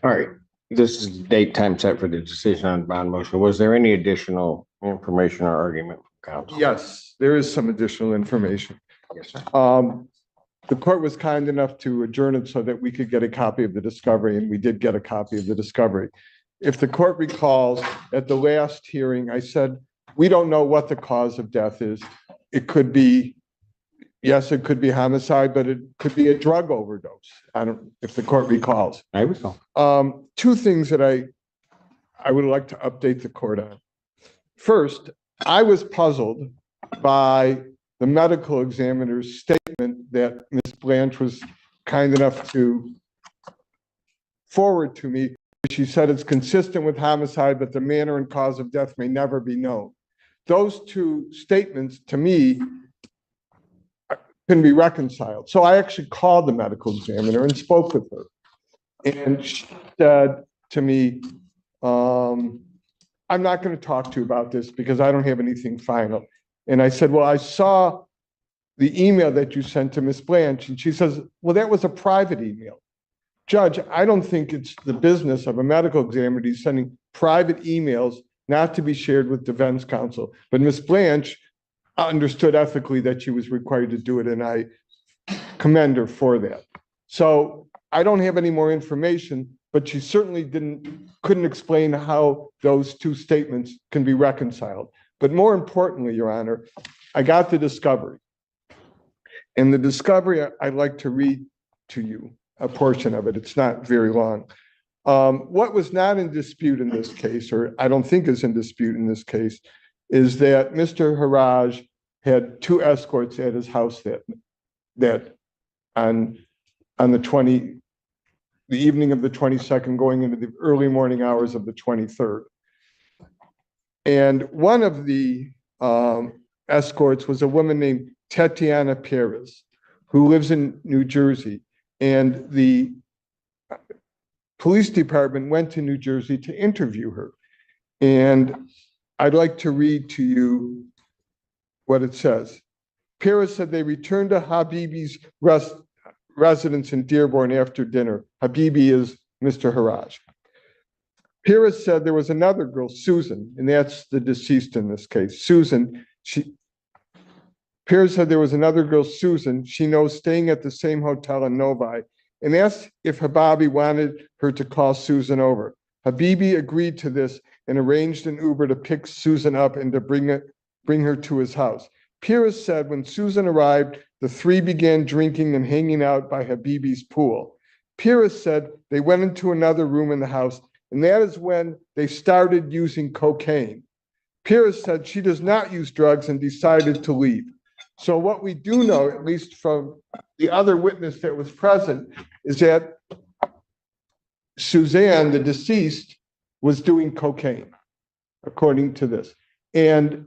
All right. This is date time set for the decision on bond motion. Was there any additional information or argument from counsel? Yes, there is some additional information. Yes, sir. The court was kind enough to adjourn it so that we could get a copy of the discovery, and we did get a copy of the discovery. If the court recalls, at the last hearing, I said, we don't know what the cause of death is. It could be, yes, it could be homicide, but it could be a drug overdose. I don't, if the court recalls. I recall. Two things that I would like to update the court on. First, I was puzzled by the medical examiner's statement that Ms. Blanche was kind enough to forward to me. She said it's consistent with homicide, but the manner and cause of death may never be known. Those two statements, to me, can be reconciled. So I actually called the medical examiner and spoke with her. And she said to me, I'm not going to talk to you about this because I don't have anything final. And I said, well, I saw the email that you sent to Ms. Blanche. And she says, well, that was a private email. Judge, I don't think it's the business of a medical examiner to be sending private emails not to be shared with defense counsel. But Ms. Blanche understood ethically that she was required to do it, and I commend her for that. So I don't have any more information, but she certainly couldn't explain how those two statements can be reconciled. But more importantly, Your Honor, I got the discovery. And the discovery, I'd like to read to you a portion of it. It's not very long. What was not in dispute in this case, or I don't think is in dispute in this case, is that Mr. Haraj had two escorts at his house that on the evening of the 22nd, going into the early morning hours of the 23rd. And one of the escorts was a woman named Tatiana Perez, who lives in New Jersey. And the police department went to New Jersey to interview her. And I'd like to read to you what it says. Perez said they returned to Habibi's residence in Dearborn after dinner. Habibi is Mr. Haraj. Perez said there was another girl, Susan, and that's the deceased in this case. Susan, Perez said there was another girl, Susan, she knows, staying at the same hotel in Novi, and asked if Habibi wanted her to call Susan over. Habibi agreed to this and arranged an Uber to pick Susan up and to bring her to his house. Perez said when Susan arrived, the three began drinking and hanging out by Habibi's pool. Perez said they went into another room in the house, and that is when they started using cocaine. Perez said she does not use drugs and decided to leave. So what we do know, at least from the other witness that was present, is that Suzanne, the deceased, was doing cocaine, according to this, and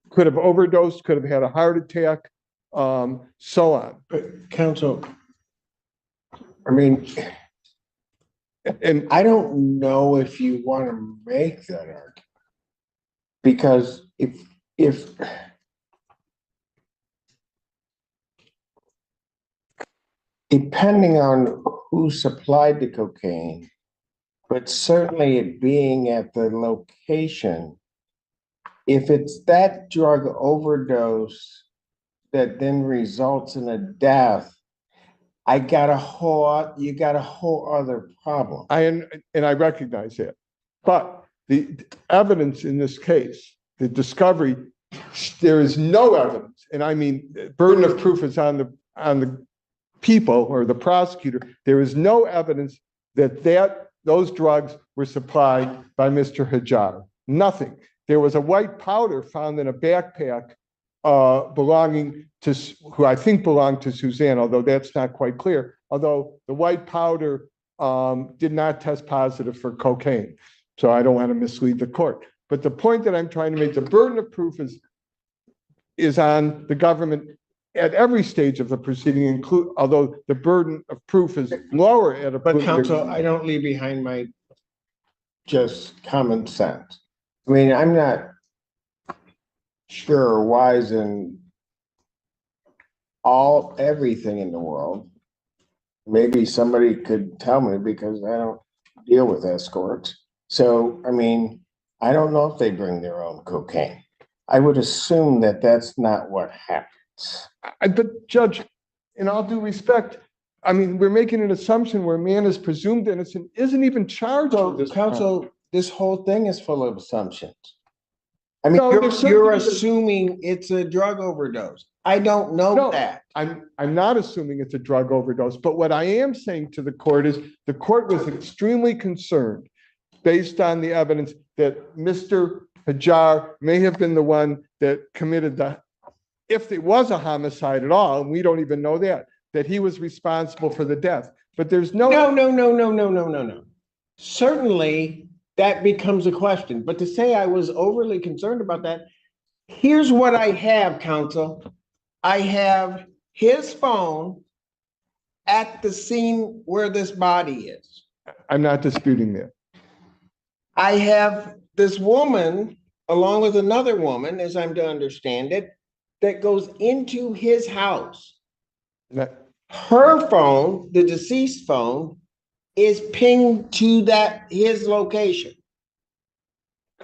could have overdosed, could have had a heart attack, so on. But counsel, I mean, And I don't know if you want to make that argument, because if depending on who supplied the cocaine, but certainly it being at the location, if it's that drug overdose that then results in a death, you got a whole other problem. I recognize that, but the evidence in this case, the discovery, there is no evidence, and I mean, burden of proof is on the people or the prosecutor. There is no evidence that those drugs were supplied by Mr. Hajar. Nothing. There was a white powder found in a backpack belonging to, who I think belonged to Suzanne, although that's not quite clear, although the white powder did not test positive for cocaine. So I don't want to mislead the court. But the point that I'm trying to make, the burden of proof is on the government at every stage of the proceeding, although the burden of proof is lower at a. But counsel, I don't leave behind my just common sense. I mean, I'm not sure or wise in everything in the world, maybe somebody could tell me because I don't deal with escorts. So, I mean, I don't know if they bring their own cocaine. I would assume that that's not what happens. But Judge, in all due respect, I mean, we're making an assumption where a man is presumed innocent, isn't even charged with this crime. Counsel, this whole thing is full of assumptions. I mean, No, there's you're certainly- assuming it's a drug overdose. I don't know No, that. I'm not assuming it's a drug overdose, but what I am saying to the court is the court was extremely concerned based on the evidence that Mr. Hajar may have been the one that committed if it was a homicide at all, and we don't even know that he was responsible for the death. But there's no. No. Certainly, that becomes a question. But to say I was overly concerned about that, here's what I have, counsel. I have his phone at the scene where this body is. I'm not disputing that. I have this woman, along with another woman, as I'm to understand it, that goes into his house. Her phone, the deceased phone, is pinged to his location.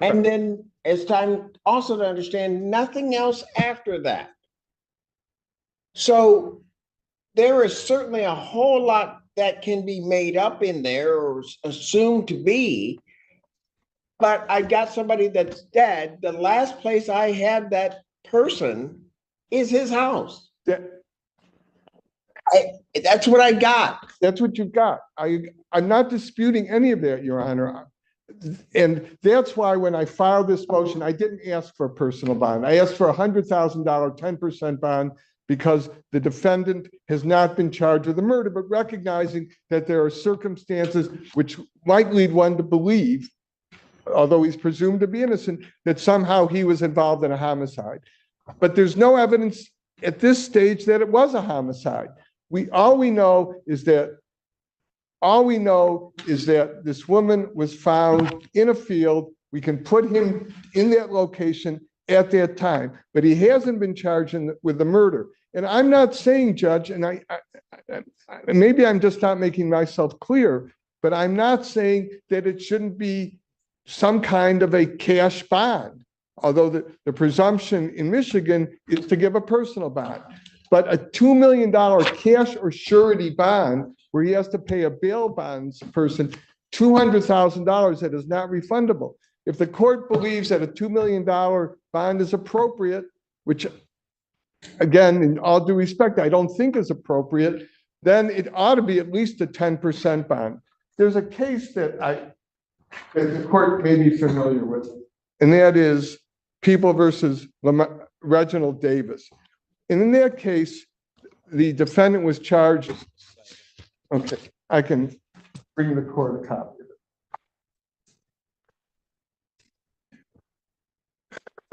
And then it's time also to understand nothing else after that. So there is certainly a whole lot that can be made up in there or assumed to be. But I got somebody that's dead. The last place I had that person is his house. That's what I got. That's what you've got. I'm not disputing any of that, Your Honor. And that's why when I filed this motion, I didn't ask for a personal bond. I asked for a $100,000, 10% bond because the defendant has not been charged with a murder, but recognizing that there are circumstances which might lead one to believe, although he's presumed to be innocent, that somehow he was involved in a homicide. But there's no evidence at this stage that it was a homicide. All we know is that this woman was found in a field. We can put him in that location at that time, but he hasn't been charged with the murder. And I'm not saying, Judge, and I maybe I'm just not making myself clear, but I'm not saying that it shouldn't be some kind of a cash bond, although the presumption in Michigan is to give a personal bond. But a $2 million cash or surety bond where he has to pay a bail bonds person $200,000 that is not refundable. If the court believes that a $2 million bond is appropriate, which again, in all due respect, I don't think is appropriate, then it ought to be at least a 10% bond. There's a case that the court may be familiar with, and that is People versus Reginald Davis. And in that case, the defendant was charged. Okay, I can bring the court a copy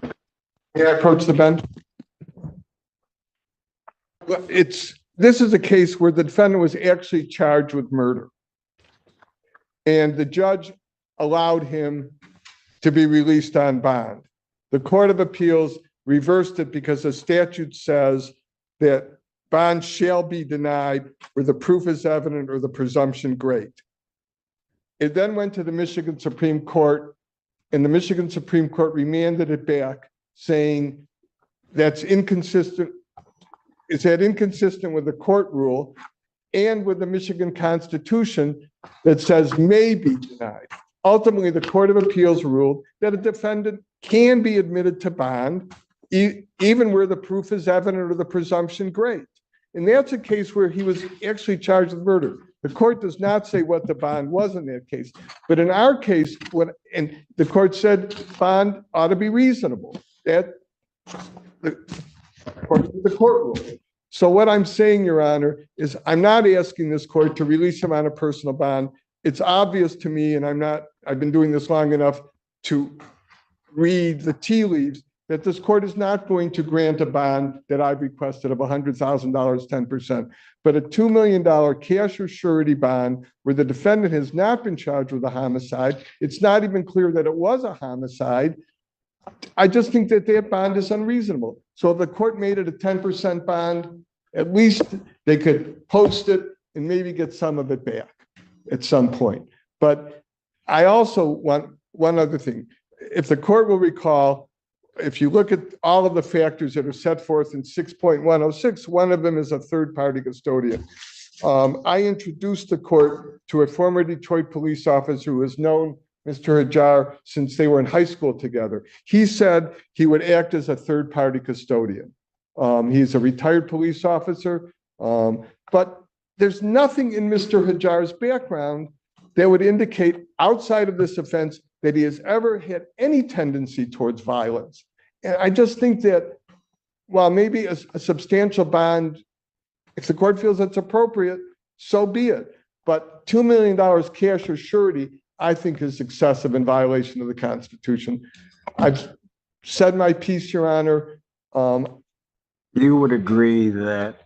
of it. May I approach the bench? Well, this is a case where the defendant was actually charged with murder. And the judge allowed him to be released on bond. The Court of Appeals reversed it because the statute says that bond shall be denied where the proof is evident or the presumption great. It then went to the Michigan Supreme Court, and the Michigan Supreme Court remanded it back, saying that's inconsistent. Is that inconsistent with the court rule and with the Michigan Constitution that says may be denied? Ultimately, the Court of Appeals ruled that a defendant can be admitted to bond even where the proof is evident or the presumption great. And that's a case where he was actually charged with murder. The court does not say what the bond was in that case. But in our case, and the court said bond ought to be reasonable. That according to the court rule. So what I'm saying, Your Honor, is I'm not asking this court to release him on a personal bond. It's obvious to me, and I've been doing this long enough to read the tea leaves, that this court is not going to grant a bond that I've requested of $100,000, 10%, but a $2 million cash or surety bond where the defendant has not been charged with a homicide. It's not even clear that it was a homicide. I just think that that bond is unreasonable. So if the court made it a 10% bond, at least they could post it and maybe get some of it back at some point. But I also want one other thing. If the court will recall, if you look at all of the factors that are set forth in 6.106, one of them is a third-party custodian. I introduced the court to a former Detroit police officer who has known Mr. Hajar since they were in high school together. He said he would act as a third-party custodian. He's a retired police officer, but there's nothing in Mr. Hajar's background that would indicate outside of this offense that he has ever had any tendency towards violence. And I just think that while maybe a substantial bond, if the court feels it's appropriate, so be it. But $2 million cash or surety, I think, is excessive in violation of the Constitution. I've said my piece, Your Honor. You would agree that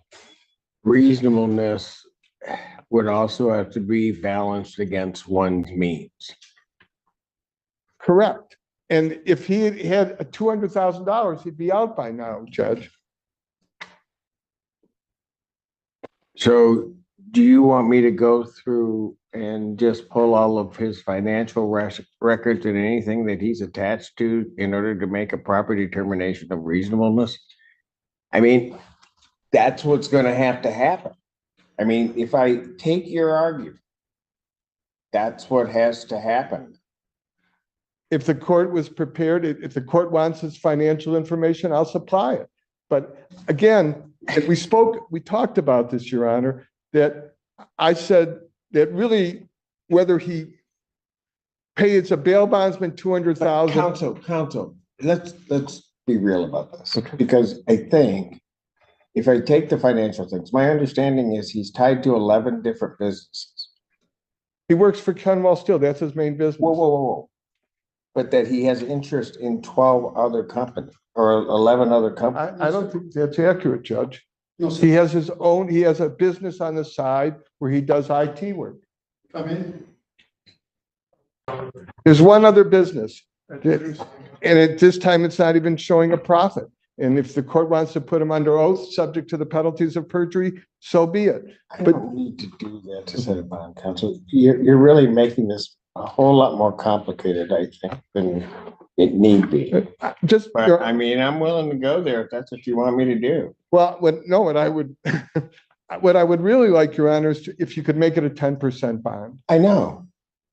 reasonableness would also have to be balanced against one's means. Correct. And if he had a $200,000, he'd be out by now, Judge. So do you want me to go through and just pull all of his financial records and anything that he's attached to in order to make a proper determination of reasonableness? I mean, that's what's going to happen. I mean, if I take your argument, that's what has to happen. If the court was prepared, if the court wants his financial information, I'll supply it. But again, if we talked about this, Your Honor, that I said that really whether he pays a bail bondsman $200,000. Counsel, let's be real about this. Okay. Because I think if I take the financial things, my understanding is he's tied to 11 different businesses. He works for Kenwell Steel. That's his main business. Whoa. But that he has interest in 12 other companies or 11 other companies. I don't think that's accurate, Judge. No, he has his own, he has a business on the side where he does IT work. I mean, there's one other business, and at this time, it's not even showing a profit. And if the court wants to put him under oath, subject to the penalties of perjury, so be it. I don't need to do that to set a bond, counsel. You're really making this a whole lot more complicated, I think, than it need be. I mean, I'm willing to go there if that's what you want me to do. Well, what I would, what I would really like, Your Honor, is if you could make it a 10% bond. I know.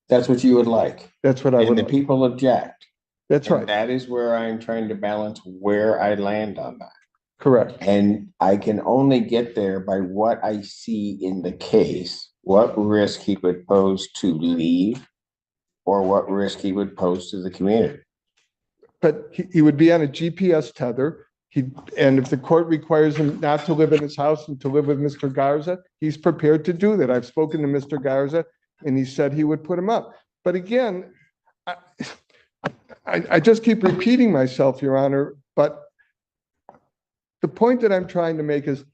That's what you would like. That's what I would. And the people object. That's right. That is where I'm trying to balance where I land on that. Correct. And I can only get there by what I see in the case, what risk he would pose to leave or what risk he would pose to the community. But he would be on a GPS tether. And if the court requires him not to live in his house and to live with Mr. Garza, he's prepared to do that. I've spoken to Mr. Garza and he said he would put him up. But again, I just keep repeating myself, Your Honor, but the point that I'm trying to make is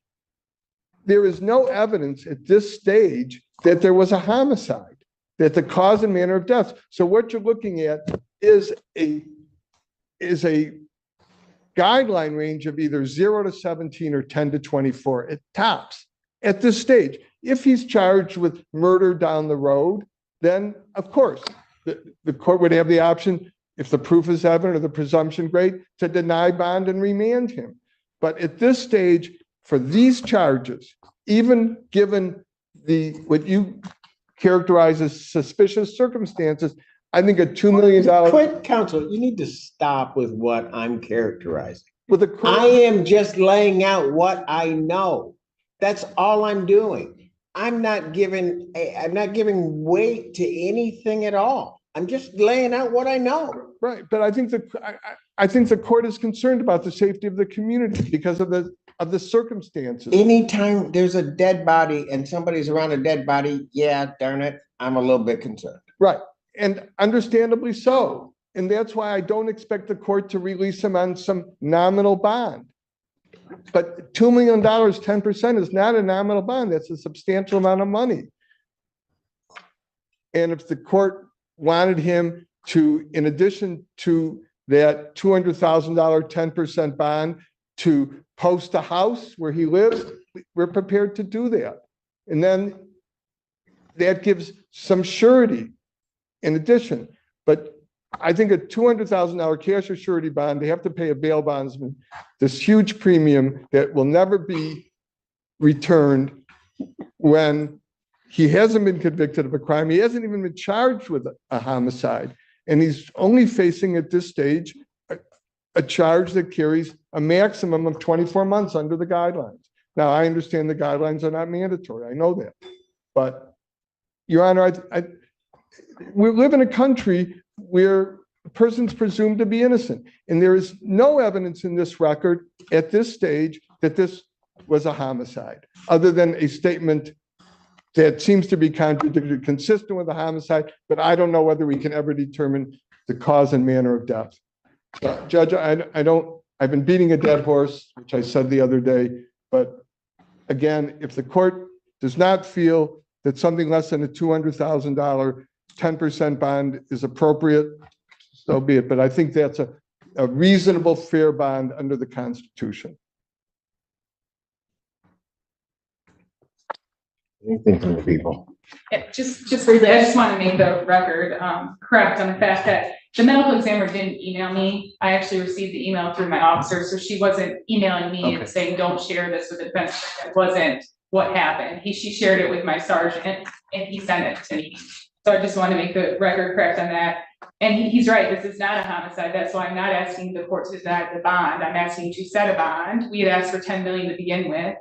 there is no evidence at this stage that there was a homicide, that the cause and manner of death. So what you're looking at is a guideline range of either 0 to 17 or 10 to 24 at tops at this stage. If he's charged with murder down the road, then of course the court would have the option, if the proof is evident or the presumption great, to deny bond and remand him. But at this stage, for these charges, even given what you characterize as suspicious circumstances, I think a $2 million. Quit, counsel. You need to stop with what I'm characterizing. With I am just laying out what I know. That's all I'm doing. I'm not giving weight to anything at all. I'm just laying out what I know. Right, but I think the court is concerned about the safety of the community because of the circumstances. Anytime there's a dead body and somebody's around a dead body, yeah, darn it, I'm a little bit concerned. Right, and understandably so. And that's why I don't expect the court to release him on some nominal bond. But $2 million, 10% is not a nominal bond. That's a substantial amount of money. And if the court wanted him to, in addition to that $200,000 10% bond, to post a house where he lives, we're prepared to do that. And then that gives some surety in addition. But I think a $200,000 cash or surety bond, they have to pay a bail bondsman this huge premium that will never be returned when he hasn't been convicted of a crime. He hasn't even been charged with a homicide. And he's only facing at this stage a charge that carries a maximum of 24 months under the guidelines. Now, I understand the guidelines are not mandatory. I know that. But, Your Honor, we live in a country where a person's presumed to be innocent. And there is no evidence in this record at this stage that this was a homicide, other than a statement that seems to be contradictory, consistent with a homicide, but I don't know whether we can ever determine the cause and manner of death. Judge, I've been beating a dead horse, which I said the other day, but again, if the court does not feel that something less than a $200,000 10% bond is appropriate, so be it. But I think that's a reasonable, fair bond under the Constitution. Anything from the people? Yeah, just briefly, I just want to make the record correct on the fact that the medical examiner didn't email me. I actually received the email through my officer, so she wasn't emailing me and saying, don't share this with the defense. That wasn't what happened. She shared it with my sergeant and he sent it to me. So I just want to make the record correct on that. And he's right, this is not a homicide. That's why I'm not asking the court to deny the bond. I'm asking to set a bond. We had asked for 10 million to begin with.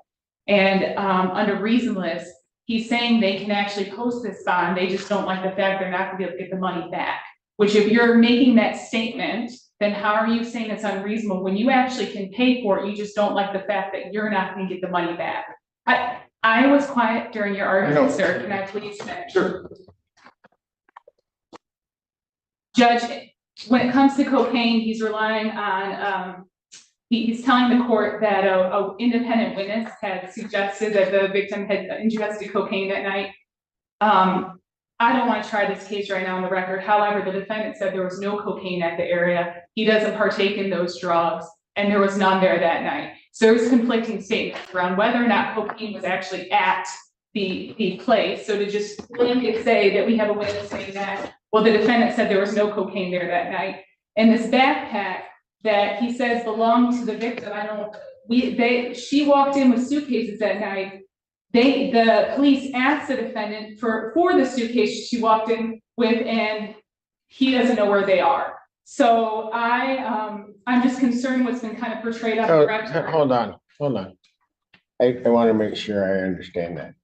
And under reasonableness, he's saying they can actually post this bond. They just don't like the fact they're not gonna be able to get the money back. Which if you're making that statement, then how are you saying it's unreasonable when you actually can pay for it? You just don't like the fact that you're not gonna get the money back. I was quiet during your argument, sir. Can I please finish? Sure. Judge, when it comes to cocaine, he's relying on, he's telling the court that a independent witness had suggested that the victim had ingested cocaine that night. I don't want to try this case right now on the record. However, the defendant said there was no cocaine at the area. He doesn't partake in those drugs, and there was none there that night. So there's conflicting statements around whether or not cocaine was actually at the place. So to just blanket say that we have a witness saying that, well, the defendant said there was no cocaine there that night. And this backpack that he says belonged to the victim, she walked in with suitcases that night. The police asked the defendant for the suitcase she walked in with, and he doesn't know where they are. So I'm just concerned what's been kind of portrayed on the record. Hold on. I want to make sure I understand that.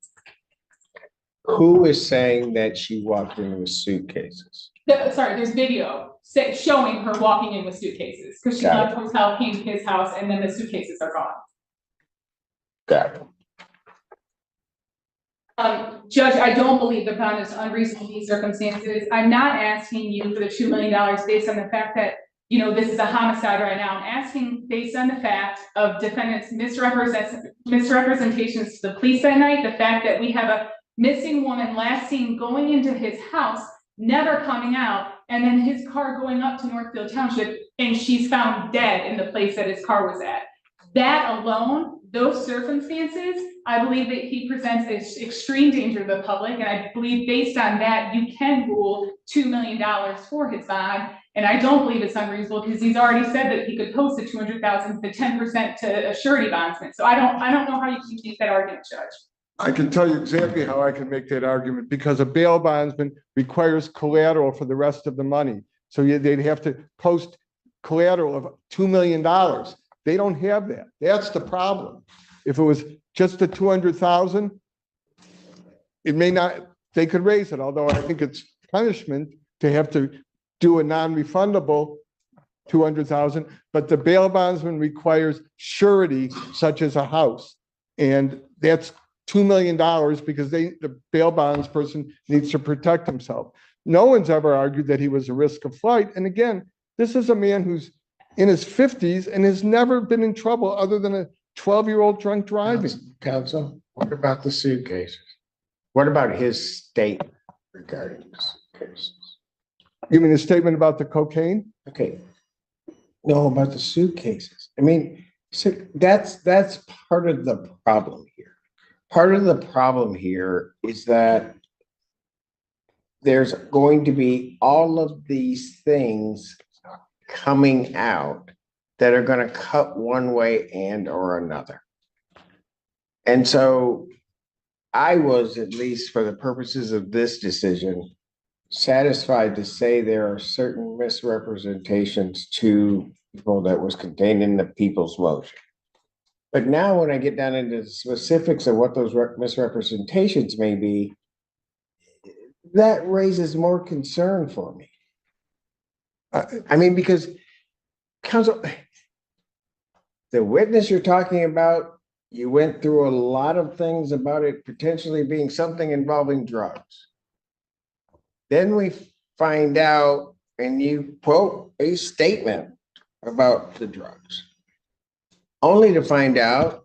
Who is saying that she walked in with suitcases? Sorry, there's video showing her walking in with suitcases because she left the hotel, came to his house, and then the suitcases are gone. Got it. Judge, I don't believe the bond is unreasonable in these circumstances. I'm not asking you for the $2 million based on the fact that, this is a homicide right now. I'm asking based on the fact of defendant's misrepresentations to the police that night, the fact that we have a missing woman last seen going into his house, never coming out, and then his car going up to Northfield Township, and she's found dead in the place that his car was at. That alone, those circumstances, I believe that he presents extreme danger to the public, and I believe based on that, you can rule $2 million for his bond, and I don't believe it's unreasonable because he's already said that he could post the $200,000 to 10% to a surety bondsman. So I don't know how you can make that argument, Judge. I can tell you exactly how I can make that argument, because a bail bondsman requires collateral for the rest of the money. So they'd have to post collateral of $2 million. They don't have that. That's the problem. If it was just the 200,000, it may not, they could raise it, although I think it's punishment to have to do a non-refundable 200,000, but the bail bondsman requires surety such as a house. And that's $2 million because the bail bonds person needs to protect himself. No one's ever argued that he was a risk of flight. And again, this is a man who's in his 50s and has never been in trouble other than a 12-year-old drunk driving. Counsel, what about the suitcases? What about his statement regarding the suitcases? You mean his statement about the cocaine? Okay. No, about the suitcases. I mean, so that's part of the problem here. Part of the problem here is that there's going to be all of these things coming out that are going to cut one way and or another. And so I was, at least for the purposes of this decision, satisfied to say there are certain misrepresentations to people that was contained in the people's motion. But now when I get down into the specifics of what those misrepresentations may be, that raises more concern for me. I mean, because counsel, the witness you're talking about, you went through a lot of things about it potentially being something involving drugs. Then we find out, and you quote a statement about the drugs, only to find out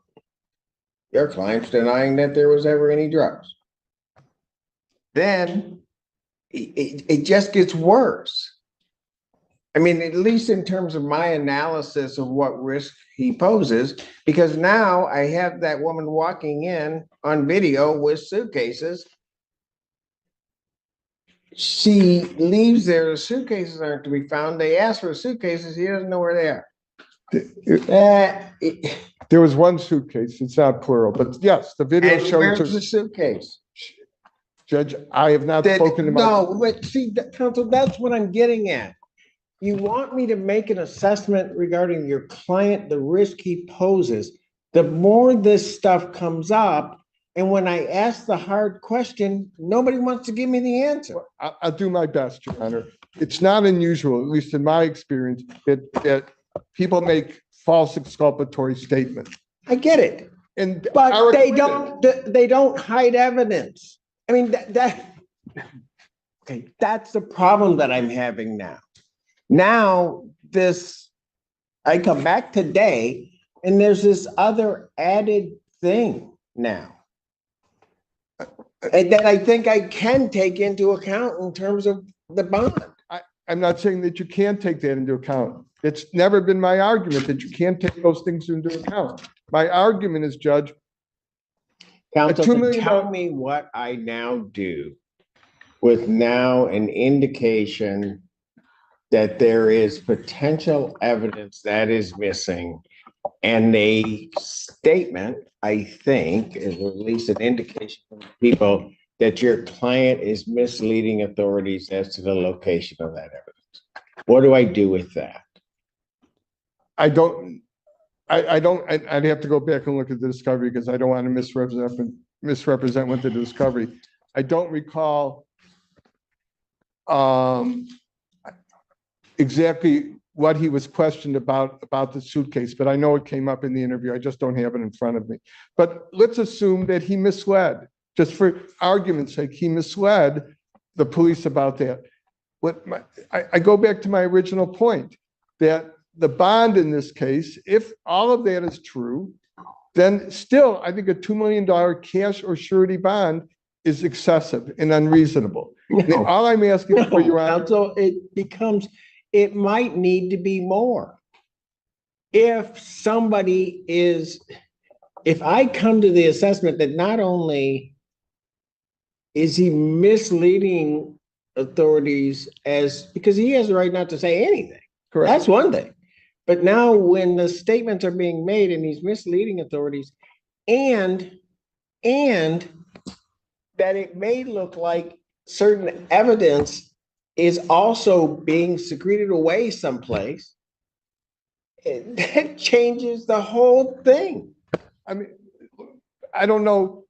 your client's denying that there was ever any drugs. Then it just gets worse. I mean, at least in terms of my analysis of what risk he poses, because now I have that woman walking in on video with suitcases. She leaves there, the suitcases aren't to be found. They ask for suitcases, he doesn't know where they are. There was one suitcase, it's not plural, but yes, the video And shows. where's the suitcase? Judge, I have not spoken about. No, but see, counsel, that's what I'm getting at. You want me to make an assessment regarding your client, the risk he poses. The more this stuff comes up, and when I ask the hard question, nobody wants to give me the answer. I'll do my best, Your Honor. It's not unusual, at least in my experience, that people make false exculpatory statements. I get it, And but they don't hide evidence. I mean, okay, that's the problem that I'm having now. Now, I come back today and there's this other added thing now that I think I can take into account in terms of the bond. I'm not saying that you can't take that into account. It's never been my argument that you can't take those things into account. My argument is, Judge, Counsel, $2 million tell me what I now do with now an indication that there is potential evidence that is missing, and a statement, I think, is at least an indication from people that your client is misleading authorities as to the location of that evidence. What do I do with that? I'd have to go back and look at the discovery because I don't want to misrepresent what the discovery. I don't recall exactly what he was questioned about the suitcase, but I know it came up in the interview. I just don't have it in front of me. But let's assume that he misled, just for argument's sake, he misled the police about that. I go back to my original point that the bond in this case, if all of that is true, then still, I think a $2 million cash or surety bond is excessive and unreasonable. No. All I'm asking for, Your Honor. So it might need to be more. If I come to the assessment that not only is he misleading authorities because he has the right not to say anything. Correct. That's one thing. But now when the statements are being made and he's misleading authorities and that it may look like certain evidence is also being secreted away someplace, that changes the whole thing. I mean, I don't know.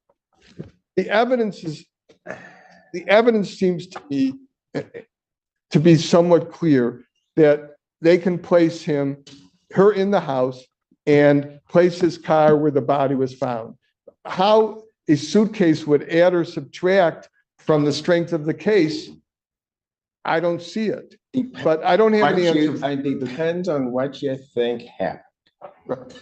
The evidence seems to be somewhat clear that they can place her in the house and place his car where the body was found. How a suitcase would add or subtract from the strength of the case, I don't see it. But I don't have any answer. It depends on what you think happened.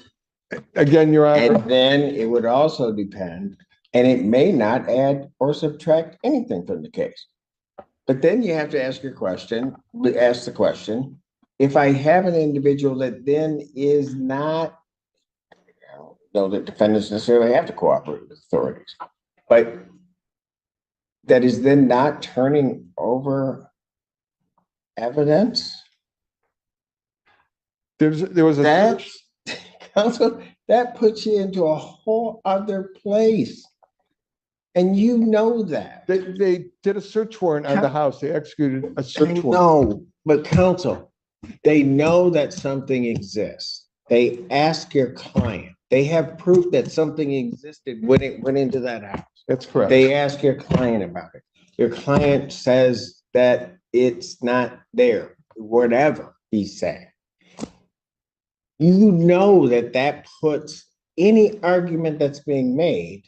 Again, Your Honor. And then it would also depend, and it may not add or subtract anything from the case. But then you have to ask the question, if I have an individual that then is not, I don't know that defendants necessarily have to cooperate with authorities, but that is then not turning over evidence? There was a That, search, counsel, that puts you into a whole other place. And you know that. they did a search warrant on the house. They executed a search warrant. No, but counsel, they know that something exists. They ask your client. They have proof that something existed when it went into that house. That's correct. They ask your client about it. Your client says that it's not there, whatever he said. You know that that puts any argument that's being made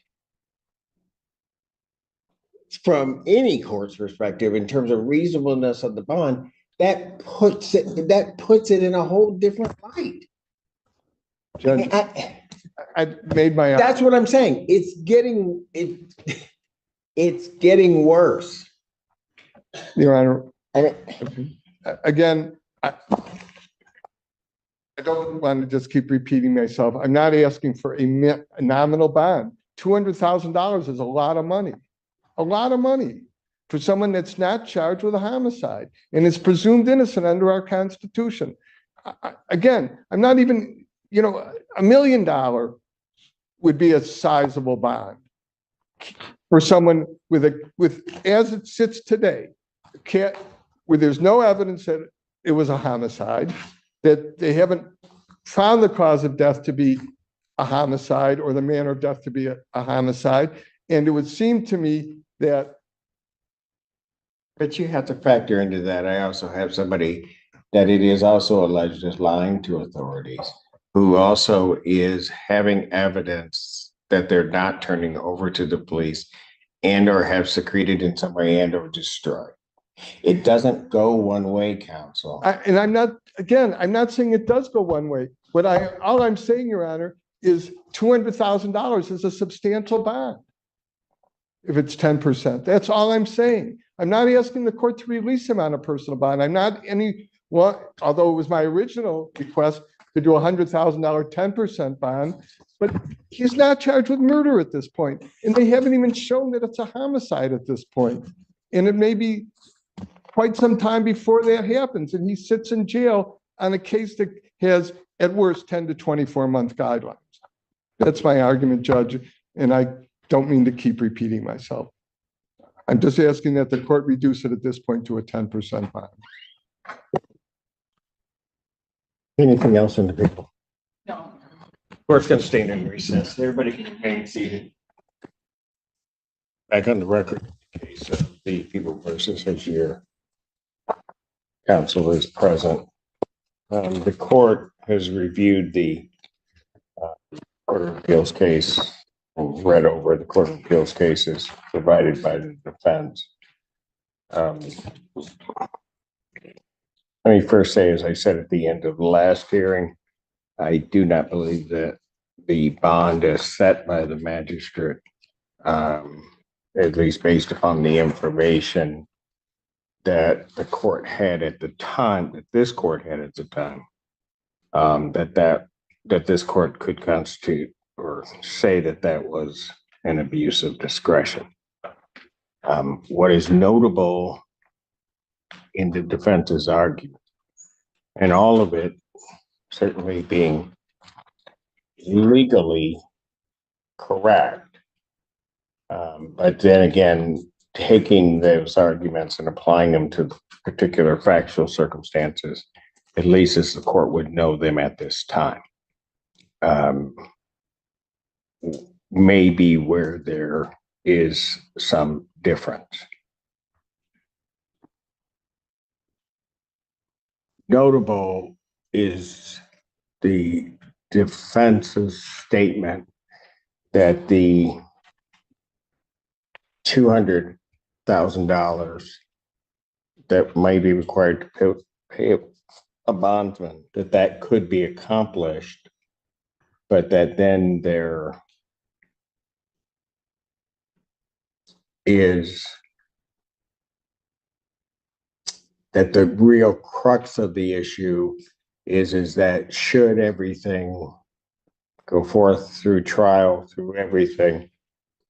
from any court's perspective in terms of reasonableness of the bond, that puts it in a whole different light. Judge, I made my. That's what I'm saying. It's getting worse. Your Honor, I mean, again, I don't want to just keep repeating myself. I'm not asking for a nominal bond. $200,000 is a lot of money. A lot of money for someone that's not charged with a homicide and is presumed innocent under our Constitution. Again, I'm not even, $1 million would be a sizable bond for someone with as it sits today, where there's no evidence that it was a homicide, that they haven't found the cause of death to be a homicide or the manner of death to be a homicide. And it would seem to me that. but you have to factor into that. I also have somebody that it is also alleged as lying to authorities, who also is having evidence that they're not turning over to the police and or have secreted in some way and or destroyed. It doesn't go one way, counsel. And I'm not saying it does go one way. All I'm saying, Your Honor, is $200,000 is a substantial bond. If it's 10%, that's all I'm saying. I'm not asking the court to release him on a personal bond. Although it was my original request to do $100,000 10% bond, but he's not charged with murder at this point. And they haven't even shown that it's a homicide at this point. And it may be quite some time before that happens. And he sits in jail on a case that has at worst 10 to 24 month guidelines. That's my argument, Judge. And I don't mean to keep repeating myself. I'm just asking that the court reduce it at this point to a 10% bond. Anything else in the people? No. Court's gonna stay in recess. Everybody can remain seated. Back on the record, case of the People versus Hajier. Counsel is present. The court has reviewed the Court of Appeals case and read over the Court of Appeals cases provided by the defense. Let me first say, as I said at the end of the last hearing, I do not believe that the bond is set by the magistrate, at least based upon the information that the court had at the time, that this court had at the time, that this court could constitute or say that was an abuse of discretion. What is notable in the defense's argument, and all of it certainly being legally correct, but then again, taking those arguments and applying them to particular factual circumstances, at least as the court would know them at this time, may be where there is some difference. Notable is the defense's statement that the $200,000 that may be required to pay a bondsman, that could be accomplished, but that then there is that the real crux of the issue is that should everything go forth through trial, through everything,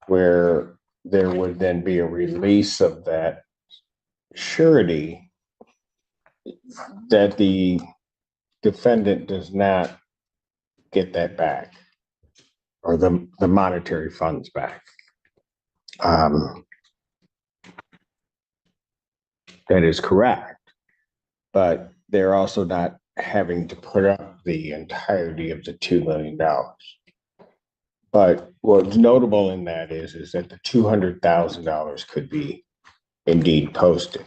where there would then be a release of that surety that the defendant does not get that back, or the monetary funds back. That is correct, but they're also not having to put up the entirety of the $2 million. But what's notable in that is that the $200,000 could be indeed posted.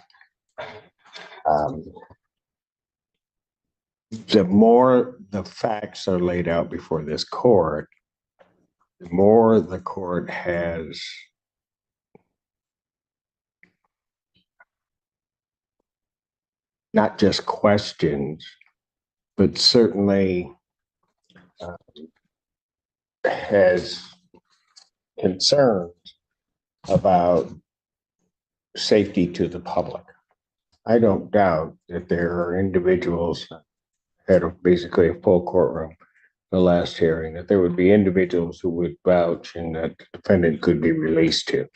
The more the facts are laid out before this court, the more the court has not just questions, but certainly has concerns about safety to the public. I don't doubt that there are individuals at basically a full courtroom, the last hearing, that there would be individuals who would vouch and that the defendant could be released to.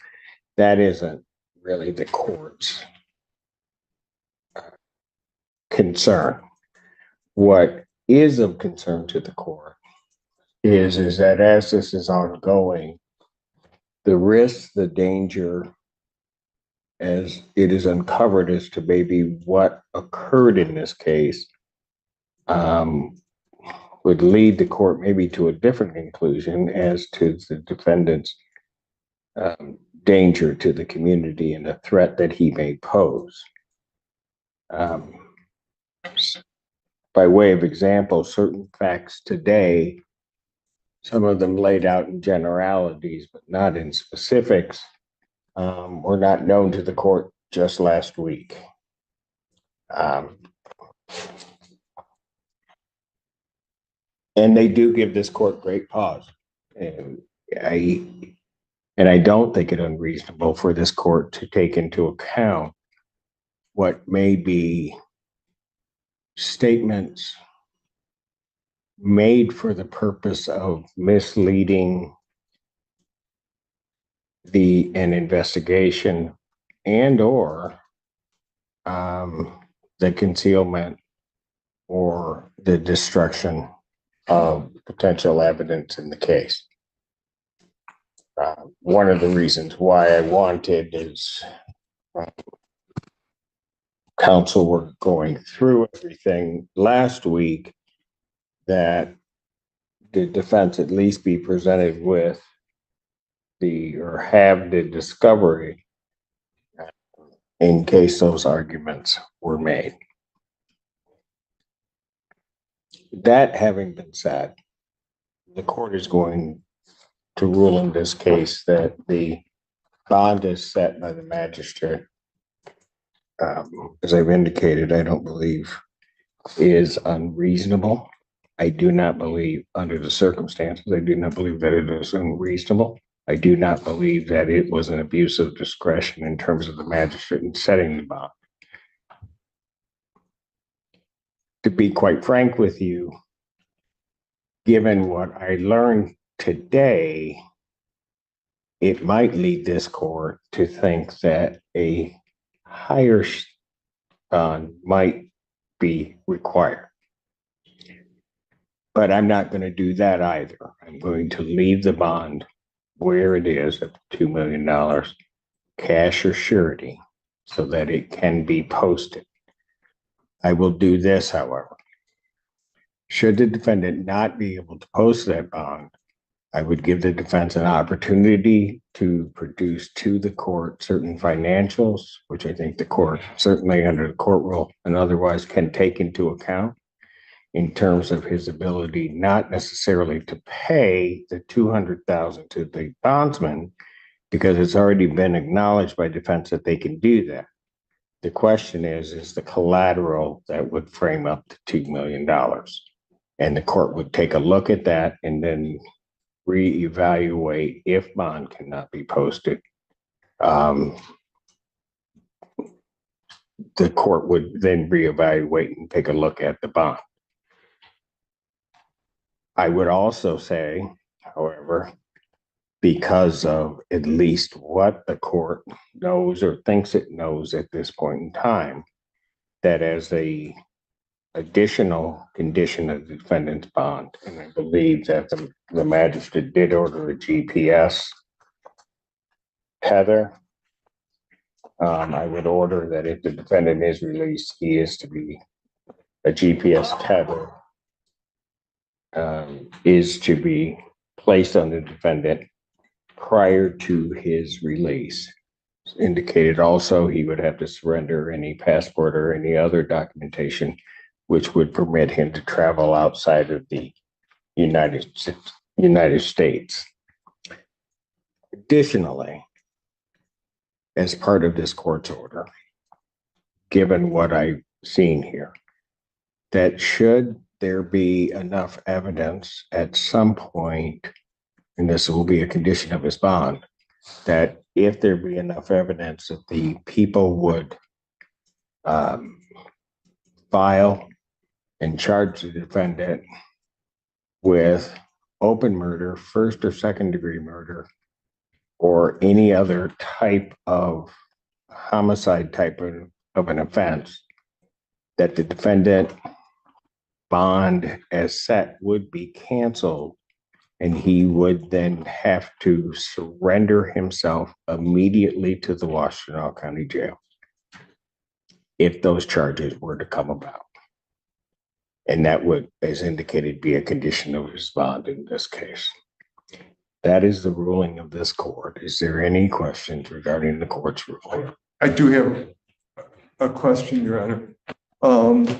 That isn't really the court's concern. What is of concern to the court is that as this is ongoing, the risk, the danger, as it is uncovered as to maybe what occurred in this case, would lead the court maybe to a different conclusion as to the defendant's danger to the community and the threat that he may pose. By way of example, certain facts today, some of them laid out in generalities, but not in specifics, were not known to the court just last week. And they do give this court great pause. And I don't think it unreasonable for this court to take into account what may be statements made for the purpose of misleading an investigation and or the concealment or the destruction of potential evidence in the case. One of the reasons why I wanted is counsel were going through everything last week, that the defense at least be presented with or have the discovery in case those arguments were made. That having been said, the court is going to rule in this case that the bond is set by the magistrate. As I've indicated, I don't believe is unreasonable. I do not believe, under the circumstances, I do not believe that it is unreasonable. I do not believe that it was an abuse of discretion in terms of the magistrate in setting the bond. To be quite frank with you, given what I learned today, it might lead this court to think that a higher bond might be required. But I'm not going to do that either. I'm going to leave the bond where it is at $2 million, cash or surety, so that it can be posted. I will do this, however. Should the defendant not be able to post that bond, I would give the defense an opportunity to produce to the court certain financials, which I think the court, certainly under the court rule and otherwise, can take into account in terms of his ability not necessarily to pay the $200,000 to the bondsman, because it's already been acknowledged by defense that they can do that. The question is the collateral that would frame up the $2 million. And the court would take a look at that and then reevaluate if bond cannot be posted. The court would then reevaluate and take a look at the bond. I would also say, however, because of at least what the court knows or thinks it knows at this point in time, that as a additional condition of the defendant's bond, and I believe that the magistrate did order a GPS tether. I would order that if the defendant is released, he is to be a GPS tether is to be placed on the defendant prior to his release. Indicated also he would have to surrender any passport or any other documentation which would permit him to travel outside of the United States. Additionally, as part of this court's order, given what I've seen here, that should there be enough evidence at some point, and this will be a condition of his bond, that if there be enough evidence that the people would file and charge the defendant with open murder, first or second degree murder, or any other type of homicide type of an offense, that the defendant bond as set would be canceled, and he would then have to surrender himself immediately to the Washtenaw County Jail if those charges were to come about. And that would, as indicated, be a condition of his bond in this case. That is the ruling of this court. Is there any questions regarding the court's ruling? I do have a question, Your Honor. Well,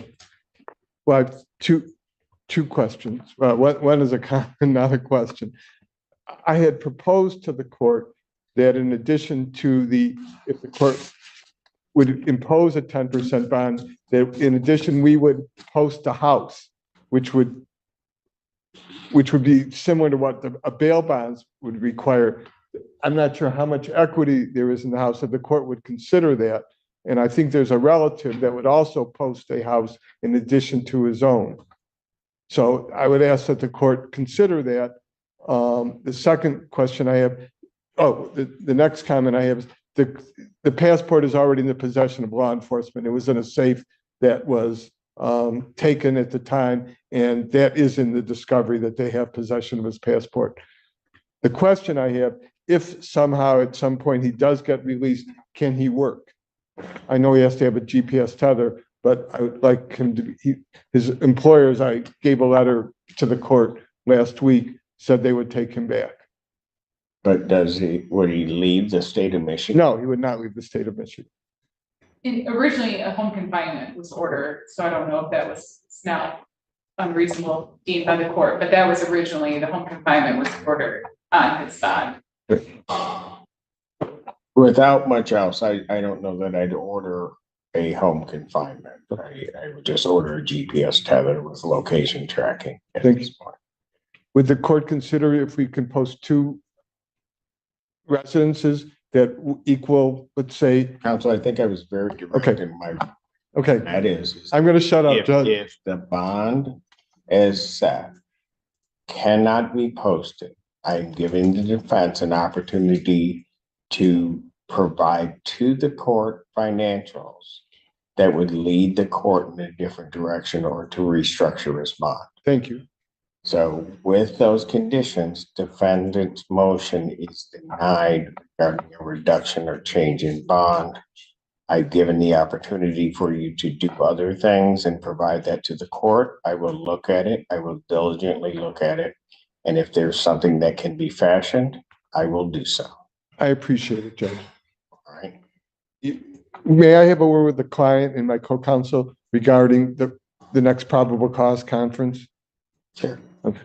I have two questions. One is a comment, not a question. I had proposed to the court that in addition to if the court would impose a 10% bond, that in addition, we would post a house, which would be similar to what a bail bonds would require. I'm not sure how much equity there is in the house, that the court would consider that. And I think there's a relative that would also post a house in addition to his own. So I would ask that the court consider that. The second question I have, the next comment I have is the passport is already in the possession of law enforcement. It was in a safe that was taken at the time, and that is in the discovery that they have possession of his passport. The question I have, if somehow at some point he does get released, can he work? I know he has to have a GPS tether, but I would like him to be, his employers, I gave a letter to the court last week, said they would take him back. But would he leave the state of Michigan? No, he would not leave the state of Michigan. Originally, a home confinement was ordered, so I don't know if that was now unreasonable deemed by the court, but that was originally, the home confinement was ordered on his bond. Without much else, I don't know that I'd order a home confinement. I would just order a GPS tether with location tracking at this point. Would the court consider if we can post two residences that equal, let's say? Counsel, I think I was very direct in my. Okay. That is. I'm going to shut up, Judge. If the bond as set cannot be posted, I'm giving the defense an opportunity to provide to the court financials that would lead the court in a different direction or to restructure his bond. Thank you. So with those conditions, defendant's motion is denied regarding a reduction or change in bond. I've given the opportunity for you to do other things and provide that to the court. I will look at it. I will diligently look at it. And if there's something that can be fashioned, I will do so. I appreciate it, Judge. All right. May I have a word with the client and my co-counsel regarding the next probable cause conference? Sure. Okay.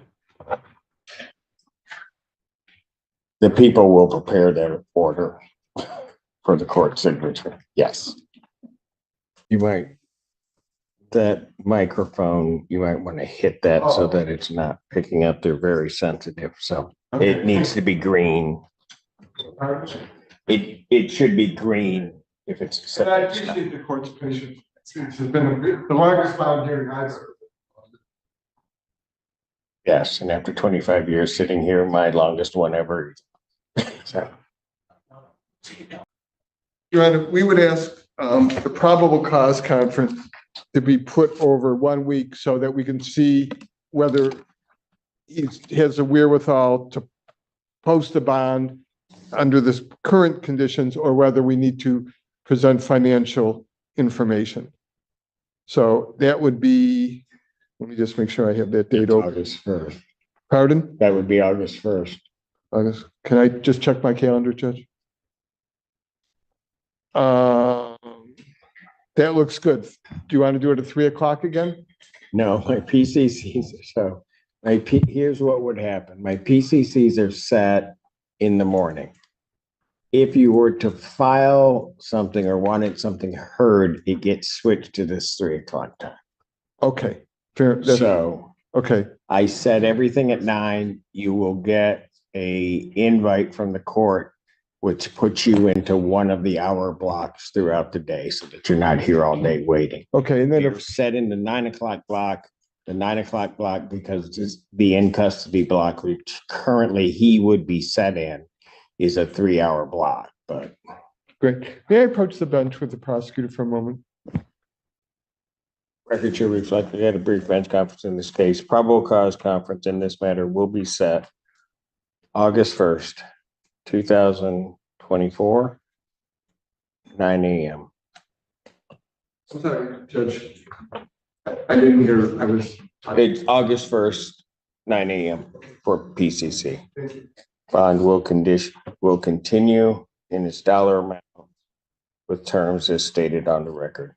The people will prepare their order for the court signature. Yes. You might, that microphone, you might want to hit that so that it's not picking up. They're very sensitive. So it needs to be green. It should be green if it's. And I appreciate the court's patience. It's been the longest bond hearing I've heard. Yes, and after 25 years sitting here, my longest one ever. Your Honor, we would ask the probable cause conference to be put over 1 week so that we can see whether he has the wherewithal to post a bond under this current conditions or whether we need to present financial information. So that would be, let me just make sure I have that date open. August 1st. Pardon? That would be August 1st. August. Can I just check my calendar, Judge? That looks good. Do you want to do it at 3 o'clock again? No, my PCCs, so here's what would happen. My PCCs are set in the morning. If you were to file something or wanted something heard, it gets switched to this 3 o'clock time. Okay, fair. So Okay, I set everything at 9. You will get a invite from the court, which puts you into one of the hour blocks throughout the day so that you're not here all day waiting. okay, and then You're if, set in the 9 o'clock block, because it's the in custody block, which currently he would be set in, is a 3-hour block, but. great. May I approach the bench with the prosecutor for a moment? Record should reflect we had a brief bench conference in this case. Probable cause conference in this matter will be set August 1st, 2024, 9 a.m. I'm sorry, Judge. I didn't hear, I was. It's August 1st, 9 a.m. for PCC. Bond will continue in its dollar amount with terms as stated on the record.